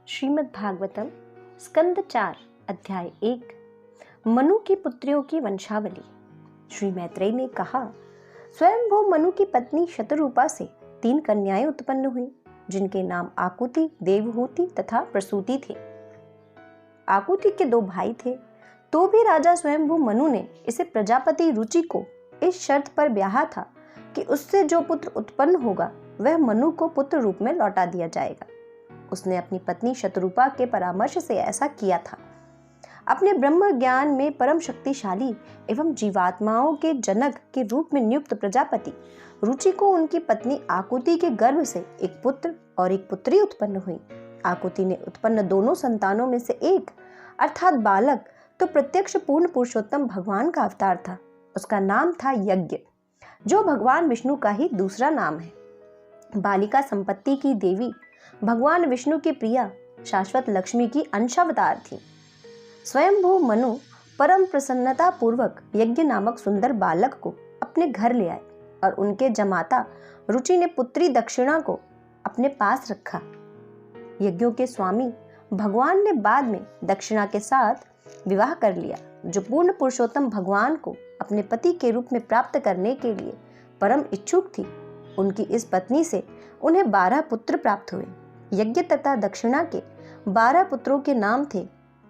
श्रीमद् भागवतम स्कंद 4 अध्याय 1 मनु की पुत्रियों की वंशावली। श्री मैत्रेय ने कहा, स्वयंभू मनु की पत्नी शतरूपा से 3 कन्याएं उत्पन्न हुई, जिनके नाम आकुति, देवहूति तथा प्रसूति थे। आकुति के 2 भाई थे, तो भी राजा स्वयंभू मनु ने इसे प्रजापति रुचि को इस शर्त पर ब्याहा था कि उससे जो पुत्र उत्पन्न होगा वह मनु को पुत्र रूप में लौटा दिया जाएगा। उसने अपनी पत्नी शतरूपा के परामर्श से ऐसा किया था। अपने ब्रह्म ज्ञान में परम शक्तिशाली एवं जीवात्माओं के जनक के रूप में नियुक्त प्रजापति रुचि को उनकी पत्नी आकुति के गर्भ से एक पुत्र और एक पुत्री उत्पन्न हुई। आकुति ने उत्पन्न दोनों संतानों में से एक अर्थात बालक तो प्रत्यक्ष पूर्ण पुरुषोत्तम भगवान का अवतार था। उसका नाम था यज्ञ, जो भगवान विष्णु का ही दूसरा नाम है। बालिका संपत्ति की देवी भगवान विष्णु की प्रिया शाश्वत लक्ष्मी की अंशावतार थी। स्वयंभू मनु परम प्रसन्नता पूर्वक यज्ञ नामक सुंदर बालक को अपने घर ले आए और उनके जमाता रुचि ने पुत्री दक्षिणा को अपने पास रखा। यज्ञों के स्वामी भगवान ने बाद में दक्षिणा के साथ विवाह कर लिया, जो पूर्ण पुरुषोत्तम भगवान को अपने पति के रूप में प्राप्त करने के लिए परम इच्छुक थी। उनकी इस पत्नी से उन्हें 12 पुत्र प्राप्त हुए। यज्ञ तथा दक्षिणा के 12 पुत्रों के नाम थे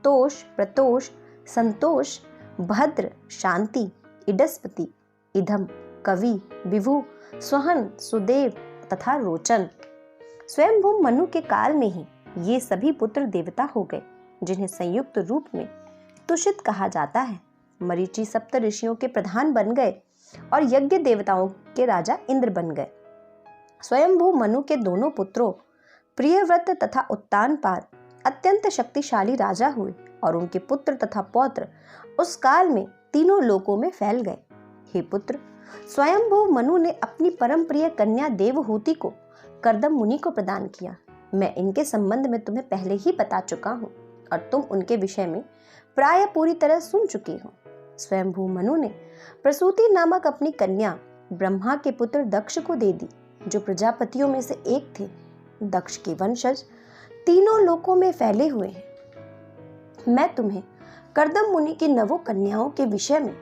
तोष, प्रतोष, संतोष, भद्र, शांति, इडस्पति, इधम, कवि, विभु, स्वहन, सुदेव तथा रोचन। स्वयंभू मनु के काल में ही ये सभी पुत्र देवता हो गए, जिन्हें संयुक्त रूप में तुषित कहा जाता है। मरीचि सप्त ऋषियों के प्रधान बन गए और यज्ञ देवताओं के राजा इंद्र बन गए। स्वयंभू मनु के दोनों पुत्रों प्रियव्रत तथा उत्तानपाद अत्यंत शक्तिशाली राजा हुए और उनके पुत्र तथा पौत्र उस काल में तीनों लोकों में फैल गए। हे पुत्र, स्वयंभू मनु ने अपनी परम प्रिय कन्या देवहूति को कर्दम मुनि को प्रदान किया। मैं इनके संबंध में तुम्हें पहले ही बता चुका हूँ और तुम उनके विषय में प्राय पूरी तरह सुन चुके हो। स्वयंभू मनु ने प्रसूति नामक अपनी कन्या ब्रह्मा के पुत्र दक्ष को दे दी, जो प्रजापतियों में से एक थे। दक्ष के वंशज तीनों लोकों में फैले हुए हैं। मैं तुम्हें कर्दम मुनि की 9 कन्याओं के विषय में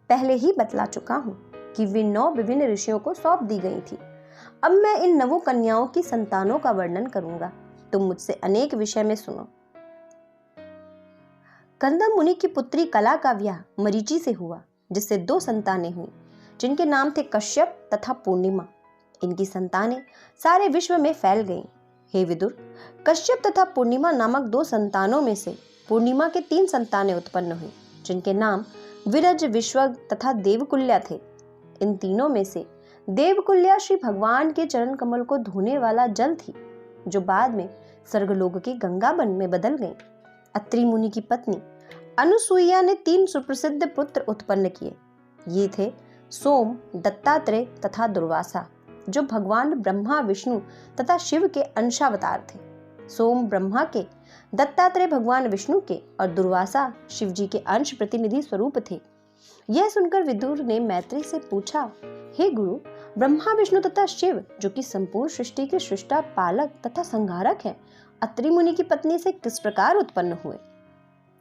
पहले ही बतला चुका हूं कि वे 9 विभिन्न ऋषियों को सौंप दी गई थी। अब मैं इन 9 कन्याओं की संतानों का वर्णन करूंगा। तुम मुझसे अनेक विषय में सुनो। कर्दम मुनि की पुत्री कला का ब्याह मरीचि से हुआ, जिससे 2 संतानें हुई, जिनके नाम थे कश्यप तथा पूर्णिमा। इनकी संतानें सारे विश्व में फैल गईं। हे विदुर, कश्यप तथा पूर्णिमा नामक 2 संतानों में से पूर्णिमा के 3 संतानें उत्पन्न हुई, जिनके नाम विरज, विश्वग तथा देवकुल्या थे। इन तीनों में से देवकुल्या श्री भगवान के चरण कमल को धोने वाला जल थी, जो बाद में स्वर्गलोक की गंगा में बदल गई। अत्रि मुनि की पत्नी अनुसुईया ने 3 सुप्रसिद्ध पुत्र उत्पन्न किए। ये थे सोम, दत्तात्रेय तथा दुर्वासा, जो भगवान ब्रह्मा, विष्णु तथा शिव के अंशावतार थे। सोम ब्रह्मा के, दत्तात्रेय भगवान विष्णु के और दुर्वासा शिव जी के अंश प्रतिनिधि स्वरूप थे। यह सुनकर विदुर ने मैत्रेय से पूछा, हे गुरु, ब्रह्मा, विष्णु तथा शिव, जो कि संपूर्ण सृष्टि के सृष्टा, पालक तथा संहारक हैं, अत्रि मुनि की पत्नी से किस प्रकार उत्पन्न हुए?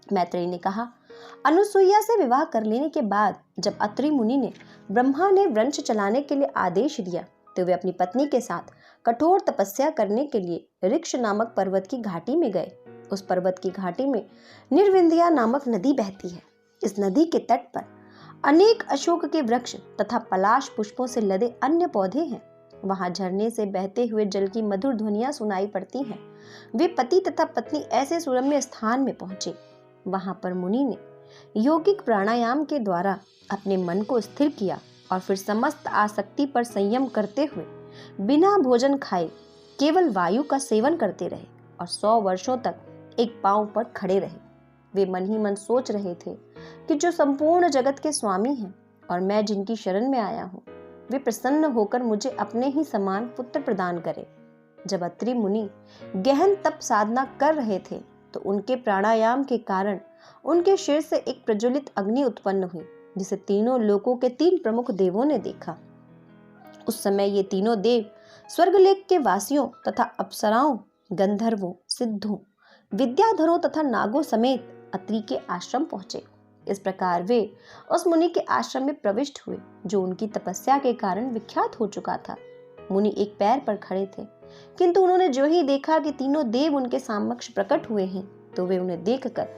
मैत्रेय ने कहा, अनुसुईया से विवाह कर लेने के बाद जब अत्रि मुनि ने ब्रह्मा ने वंश चलाने के लिए आदेश दिया, तो वे अपनी पत्नी के साथ कठोर तपस्या करने के लिए ऋक्ष नामक पर्वत की घाटी में गए। उस पर्वत की घाटी में निर्विंध्या नामक नदी बहती है। इस नदी के तट पर अनेक अशोक के वृक्ष तथा पलाश पुष्पों से लदे अन्य पौधे हैं। वहां झरने से बहते हुए जल की मधुर ध्वनियां सुनाई पड़ती हैं। वे पति तथा पत्नी ऐसे सुरम्य स्थान में पहुंचे। वहां पर मुनि ने यौगिक प्राणायाम के द्वारा अपने मन को स्थिर किया और फिर समस्त आसक्ति पर संयम करते हुए बिना भोजन खाए केवल वायु का सेवन करते रहे और 100 वर्षों तक एक पांव पर खड़े रहे। वे मन ही मन सोच रहे थे कि जो संपूर्ण जगत के स्वामी हैं और मैं जिनकी शरण में आया हूँ, वे प्रसन्न होकर मुझे अपने ही समान पुत्र प्रदान करें। जब अत्रि मुनि गहन तप साधना कर रहे थे, तो उनके प्राणायाम के कारण उनके सिर से एक प्रज्वलित अग्नि उत्पन्न हुई, जिसे तीनों लोकों के 3 प्रमुख देवों ने देखा। उस समय ये तीनों देव स्वर्गलोक के वासियों तथा अप्सराओं, गंधर्वों, सिद्धों, विद्याधरों तथा नागों समेत अत्रि के आश्रम पहुंचे। इस प्रकार वे उस मुनि के आश्रम में प्रविष्ट हुए जो उनकी तपस्या के कारण विख्यात हो चुका था। मुनि एक पैर पर खड़े थे, किंतु उन्होंने जो ही देखा कि तीनों देव उनके समक्ष प्रकट हुए हैं, तो वे उन्हें देखकर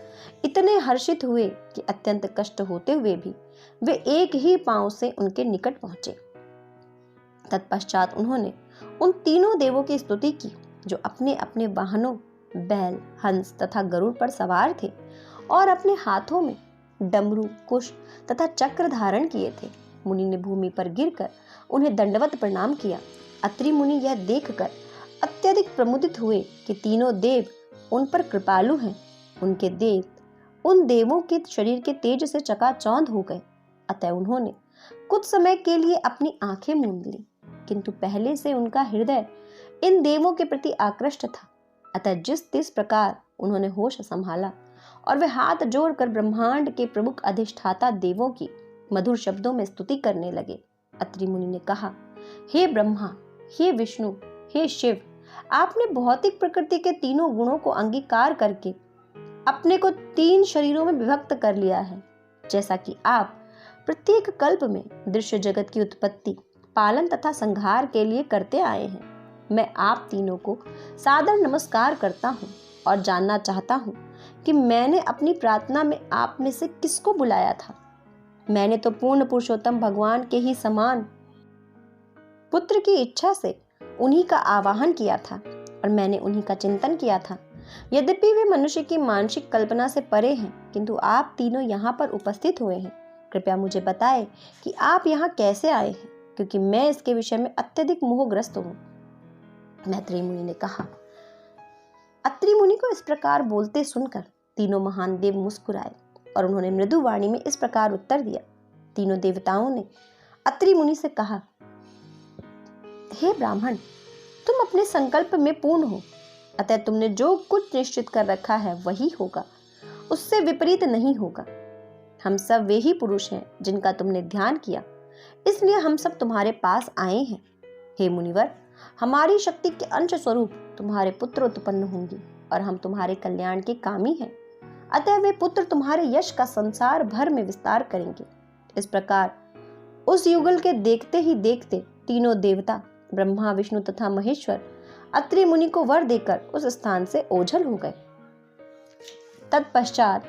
इतने हर्षित हुए कि अत्यंत कष्ट होते हुए भी वे एक ही पांव से उनके निकट पहुंचे। तत्पश्चात उन्होंने उन तीनों देवों की स्तुति की जो अपने अपने वाहनों, बैल, हंस तथा गरुड़ पर सवार थे और अपने हाथों में डमरू, कुश तथा चक्र धारण किए थे। मुनि ने भूमि पर गिरकर उन्हें दंडवत प्रणाम किया। अत्रि मुनि यह देखकर अत्यधिक प्रमुदित हुए कि तीनों देव उन पर कृपालु हैं। उनके देव उन देवों के शरीर के तेज से चकाचौंध हो गए। अतः उन्होंने कुछ समय के लिए अपनी आंखें मूंद ली, किंतु पहले से उनका हृदय इन देवों के प्रति आकृष्ट था। अतः जिस प्रकार उन्होंने होश संभाला और वे हाथ जोड़कर ब्रह्मांड के प्रमुख अधिष्ठाता देवों की मधुर शब्दों में स्तुति करने लगे। अत्रि मुनि ने कहा, हे ब्रह्मा, हे विष्णु, हे शिव, आपने भौतिक प्रकृति के तीनों गुणों को अंगीकार करके अपने को 3 शरीरों में विभक्त कर लिया है। जैसा कि आप प्रत्येक कल्प में दृश्य जगत की उत्पत्ति, पालन तथा संहार के लिए करते आए हैं, मैं आप तीनों को सादर नमस्कार करता हूँ और जानना चाहता हूँ कि मैंने अपनी प्रार्थना में आप में से किसको बुलाया था। मैंने तो पूर्ण पुरुषोत्तम भगवान के ही समान पुत्र की इच्छा से उन्हीं का आवाहन किया था और मैंने उन्हीं का चिंतन किया था। यद्यपि वे मनुष्य की मानसिक कल्पना से परे हैं, किंतु आप तीनों यहाँ पर उपस्थित हुए हैं। कृपया मुझे बताएं कि आप यहाँ कैसे आए हैं, क्योंकि मैं इसके विषय में अत्यधिक मोहग्रस्त हूँ। मैत्रेय मुनि ने कहा। अत्रि मुनि को इस प्रकार बोलते सुनकर तीनों महान देव मुस्कुराए और उन्होंने मृदु वाणी में इस प्रकार उत्तर दिया। तीनों देवताओं ने अत्रि मुनि से कहा, हे ब्राह्मण, तुम अपने संकल्प में पूर्ण हो, अतः तुमने जो कुछ निश्चित कर रखा है वही होगा, उससे विपरीत नहीं होगा। हम सब वे ही पुरुष हैं जिनका तुमने ध्यान किया, इसलिए हम सब तुम्हारे पास आए हैं। हे मुनिवर, हमारी शक्ति के अंश स्वरूप तुम्हारे पुत्र उत्पन्न होंगे और हम तुम्हारे कल्याण के कामी हैं। अतः वे पुत्र तुम्हारे यश का संसार भर में विस्तार करेंगे। इस प्रकार उस युगल के देखते ही देखते तीनों देवता ब्रह्मा, विष्णु तथा महेश्वर अत्रि मुनि को वर देकर उस स्थान से ओझल हो गए। तत्पश्चात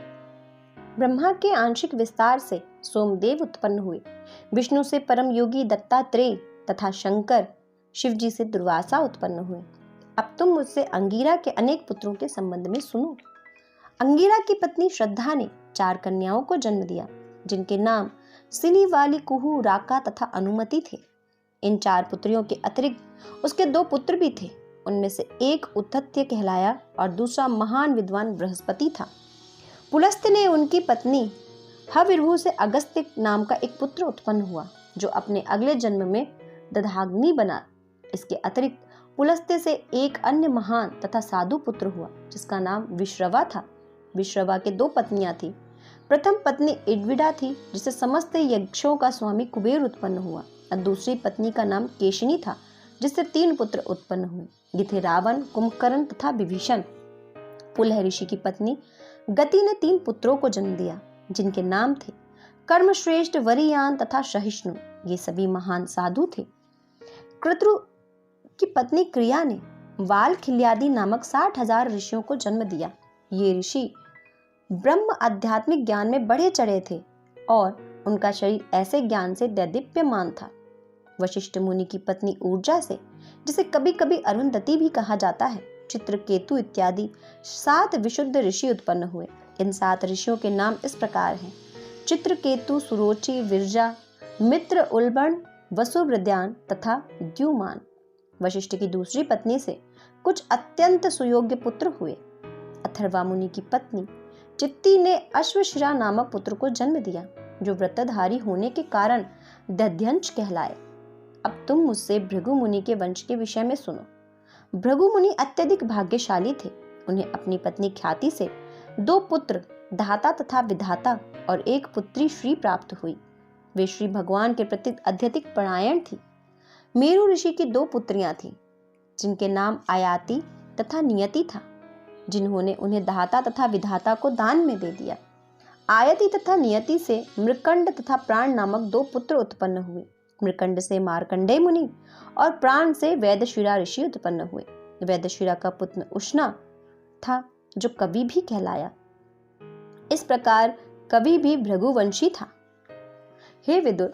ब्रह्मा के आंशिक विस्तार से सोमदेव उत्पन्न हुए, विष्णु से परम योगी दत्तात्रेय तथा शंकर शिवजी से दुर्वासा उत्पन्न हुए। अब तुम मुझसे अंगिरा के अनेक पुत्रों के संबंध में सुनो। अंगिरा की पत्नी श्रद्धा ने 4 कन्याओं को जन्म दिया, जिनके नाम सिनी, वाली, कुहू, राका तथा अनुमति थे। इन 4 पुत्रियों के अतिरिक्त उसके 2 पुत्र भी थे। उनमें से एक उद्धत्य कहलाया और दूसरा महान विद्वान बृहस्पति था। पुलस्त्य ने उनकी पत्नी हविर्भु से अगस्त्य नाम का एक पुत्र उत्पन्न हुआ, जो अपने अगले जन्म में दधाग्नि बना। इसके अतिरिक्त पुलस्त्य से एक अन्य महान तथा साधु पुत्र हुआ, जिसका नाम विश्रवा था। विश्रवा के 2 पत्नियां थी। प्रथम पत्नी इड्विडा थी, जिसे समस्त यक्षों का स्वामी कुबेर उत्पन्न हुआ, और दूसरी पत्नी का नाम केशिनी था, जिससे 3 पुत्र उत्पन्न हुए। ये थे रावण, कुंभकर्ण तथा विभीषण। पुलह ऋषि की पत्नी गति ने 3 पुत्रों को जन्म दिया, जिनके नाम थे कर्मश्रेष्ठ, वरियान तथा सहिष्णु। ये सभी महान साधु थे। क्रतु की पत्नी क्रिया ने वाल खिल्यादि नामक 60,000 ऋषियों को जन्म दिया। ये ऋषि ब्रह्म आध्यात्मिक ज्ञान में बढ़े चढ़े थे और उनका शरीर ऐसे ज्ञान से दैदीप्यमान था। वशिष्ठ मुनि की पत्नी ऊर्जा से, जिसे कभी कभी अरुंधति भी कहा जाता है, चित्रकेतु इत्यादि 7 विशुद्ध ऋषि उत्पन्न हुए। इन 7 ऋषियों के नाम इस प्रकार हैं: चित्रकेतु, सुरोचि, विरजा, मित्र, उल्बण, वसुवृद्यान तथा द्युमान। वशिष्ठ की दूसरी पत्नी से कुछ अत्यंत सुयोग्य पुत्र हुए। अथर्वा मुनि की पत्नी चित्ती ने अश्वशिरा नामक पुत्र को जन्म दिया, जो व्रतधारी होने के कारण दध्यंश कहलाए। अब तुम मुझसे भृगु मुनि के वंश के विषय में सुनो। भृगु मुनि अत्यधिक भाग्यशाली थे। उन्हें अपनी पत्नी ख्याति से 2 पुत्र धाता तथा विधाता और 1 पुत्री श्री प्राप्त हुई। वे श्री भगवान के प्रति अत्यधिक परायण थी। मेरु ऋषि की 2 पुत्रियां थीं, जिनके नाम आयाति तथा नियति था, जिन्होंने उन्हें दाता तथा विधाता को दान में दे दिया। आयति तथा नियति से मृकंड तथा प्राण नामक 2 पुत्र उत्पन्न हुए। मृकंड से मार्कंडेय मुनि और प्राण से वेदशिरा ऋषि उत्पन्न हुए। वेदशिरा का पुत्र उष्णा था, जो कवि भी कहलाया। इस प्रकार कवि भी भृगुवंशी था। हे विदुर,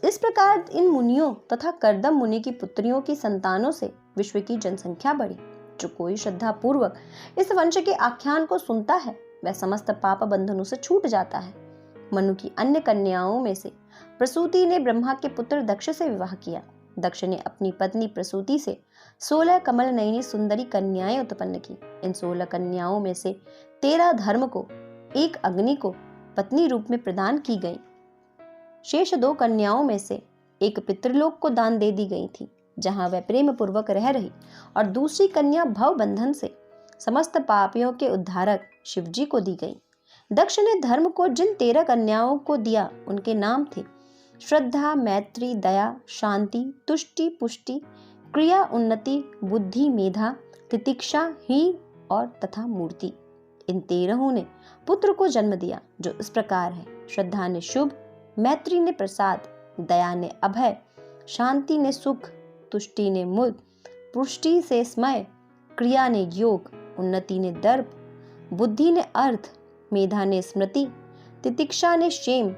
इस प्रकार इन मुनियों तथा कर्दम मुनि की पुत्रियों की संतानों से विश्व की जनसंख्या बढ़ी। जो कोई श्रद्धा पूर्वक इस वंश के आख्यान को सुनता है, वह समस्त पाप बंधनों से छूट जाता है। मनु की अन्य कन्याओं में से प्रसूति ने ब्रह्मा के पुत्र दक्ष से विवाह किया। दक्ष ने अपनी पत्नी प्रसूति से 16 कमल नयनी सुंदरी कन्याएं उत्पन्न की। इन 16 कन्याओं में से 13 धर्म को, 1 अग्नि को पत्नी रूप में प्रदान की गई। शेष 2 कन्याओं में से एक पितृलोक को दान दे दी गई थी, जहां वह प्रेम पूर्वक रह रही, और दूसरी कन्या भव बंधन से समस्त पापियों के उद्धारक शिवजी को दी गई। दक्ष ने धर्म को जिन 13 कन्याओं को दिया, उनके नाम थे श्रद्धा, मैत्री, दया, शांति, तुष्टि, पुष्टि, क्रिया, उन्नति, बुद्धि, मेधा, तितिक्षा, ही और तथा मूर्ति। इन 13 ने पुत्र को जन्म दिया, जो इस प्रकार है। श्रद्धा ने शुभ, मैत्री ने प्रसाद, दया ने अभय, शांति ने सुख, तुष्टि ने मूल, पुष्टि से स्मय, क्रिया ने योग, उन्नति ने दर्प, बुद्धि ने अर्थ, मेधा ने स्मृति, तितिक्षा ने क्षेम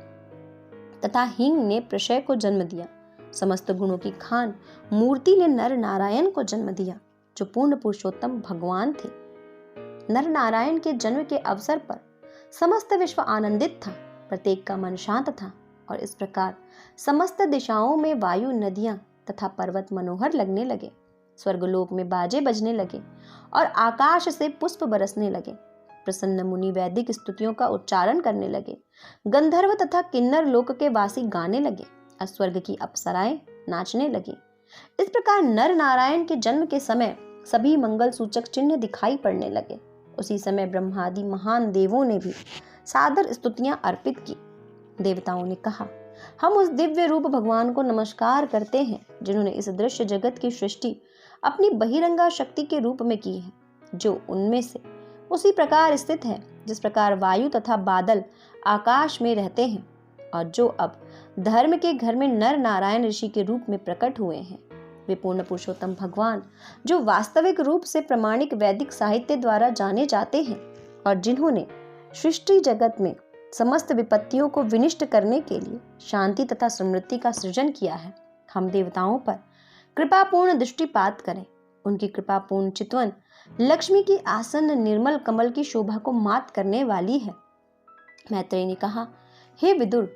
तथा हींग ने प्रशय को जन्म दिया। समस्त गुणों की खान मूर्ति ने नर नारायण को जन्म दिया, जो पूर्ण पुरुषोत्तम भगवान थे। नर नारायण के जन्म के अवसर पर समस्त विश्व आनंदित था, प्रत्येक का मन शांत था, और इस प्रकार समस्त दिशाओं में वायु, नदियां तथा पर्वत मनोहर लगने लगे। स्वर्गलोक में बाजे बजने लगे और आकाश से पुष्प बरसने लगे। प्रसन्न मुनि वैदिक स्तुतियों का उच्चारण करने लगे। गंधर्व तथा किन्नर लोक के वासी गाने लगे और स्वर्ग की अप्सराएं नाचने लगी। इस प्रकार नर नारायण के जन्म के समय सभी मंगल सूचक चिन्ह दिखाई पड़ने लगे। उसी समय ब्रह्मादि महान देवों ने भी सादर स्तुतियां अर्पित की। देवताओं ने कहा, हम उस दिव्य रूप भगवान को नमस्कार करते हैं, जिन्होंने इस दृश्य जगत की सृष्टि अपनी बहिरंगा शक्ति के रूप में की है, जो उनमें से उसी प्रकार स्थित है जिस प्रकार वायु तथा बादल आकाश में रहते हैं, और जो अब धर्म के घर में नर नारायण ऋषि के रूप में प्रकट हुए हैं। वे पूर्ण पुरुषोत्तम भगवान, जो वास्तविक रूप से प्रमाणिक वैदिक साहित्य द्वारा जाने जाते हैं, और जिन्होंने सृष्टि जगत में समस्त विपत्तियों को विनिष्ट करने के लिए शांति तथा समृद्धि का सृजन किया है, हम देवताओं पर कृपापूर्ण दृष्टिपात करें। उनकी कृपापूर्ण चितवन लक्ष्मी की आसन्न निर्मल कमल की शोभा को मात करने वाली है। मैत्रेय ने कहा, हे विदुर,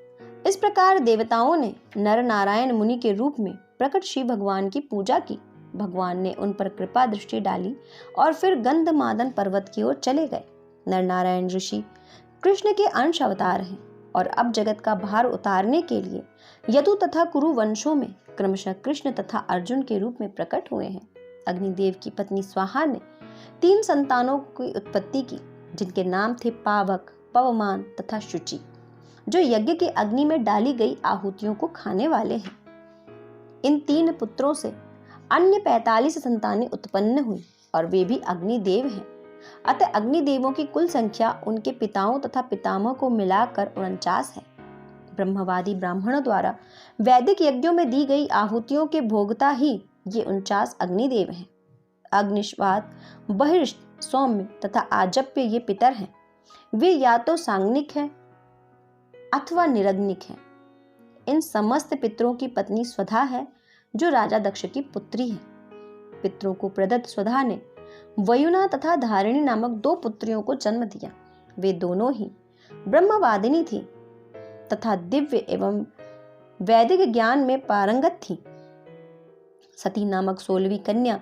इस प्रकार देवताओं ने नर नारायण मुनि के रूप में प्रकट श्री भगवान की पूजा की। भगवान ने उन पर कृपा दृष्टि डाली और फिर गंधमादन पर्वत की ओर चले गए। नर नारायण ऋषि कृष्ण के अंश अवतार हैं और अब जगत का भार उतारने के लिए यदु तथा कुरु वंशों में क्रमशः कृष्ण तथा अर्जुन के रूप में प्रकट हुए हैं। अग्निदेव की पत्नी स्वाहा ने 3 संतानों की उत्पत्ति की, जिनके नाम थे पावक, पवमान तथा शुचि, जो यज्ञ की अग्नि में डाली गई आहुतियों को खाने वाले हैं। इन 3 पुत्रों से अन्य 45 संतानें उत्पन्न हुई और वे भी अग्निदेव हैं। अतः अग्निदेवों की कुल संख्या उनके पिताओं तथा पितामह को मिलाकर 49 है। ब्रह्मवादी ब्राह्मणों द्वारा वैदिक यज्ञों में दी गई आहुतियों के भोगता ही ये 49 अग्निदेव हैं। अग्निश्वात, बहिर्ष्ट, सौम्य तथा आजप्य ये पितर हैं। वे या तो सांगनिक हैं अथवा निरग्निक हैं। इन समस्त पितरों की पत्नी स्वधा है, जो राजा दक्ष की पुत्री है। पितरों को प्रदत्त स्वधा ने वयुना तथा धारिणी नामक 2 पुत्रियों को जन्म दिया। वे दोनों ही ब्रह्मवादिनी थी तथा दिव्य एवं वैदिक ज्ञान में पारंगत थी। सती नामक 16वीं कन्या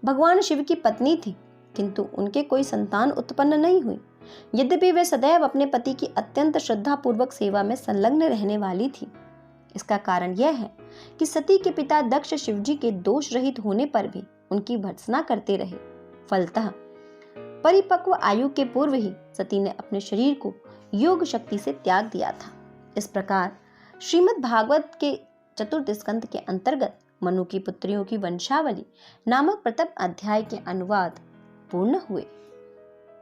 भगवान शिव की पत्नी थी, किंतु उनके कोई संतान उत्पन्न नहीं हुई। यद्यपि वे सदैव अपने पति की अत्यंत श्रद्धा पूर्वक सेवा में संलग्न रहने वाली थी। इसका कारण यह है कि सती के पिता दक्ष शिवजी के दोष रहित होने पर भी उनकी भर्त्सना करते रहे। फलतः परिपक्व आयु के पूर्व ही सती ने अपने शरीर को योग शक्ति से त्याग दिया था। इस प्रकार श्रीमद् भागवत के 4th स्कंद के अंतर्गत मनु की पुत्रियों की वंशावली नामक प्रथम अध्याय के अनुवाद पूर्ण हुए।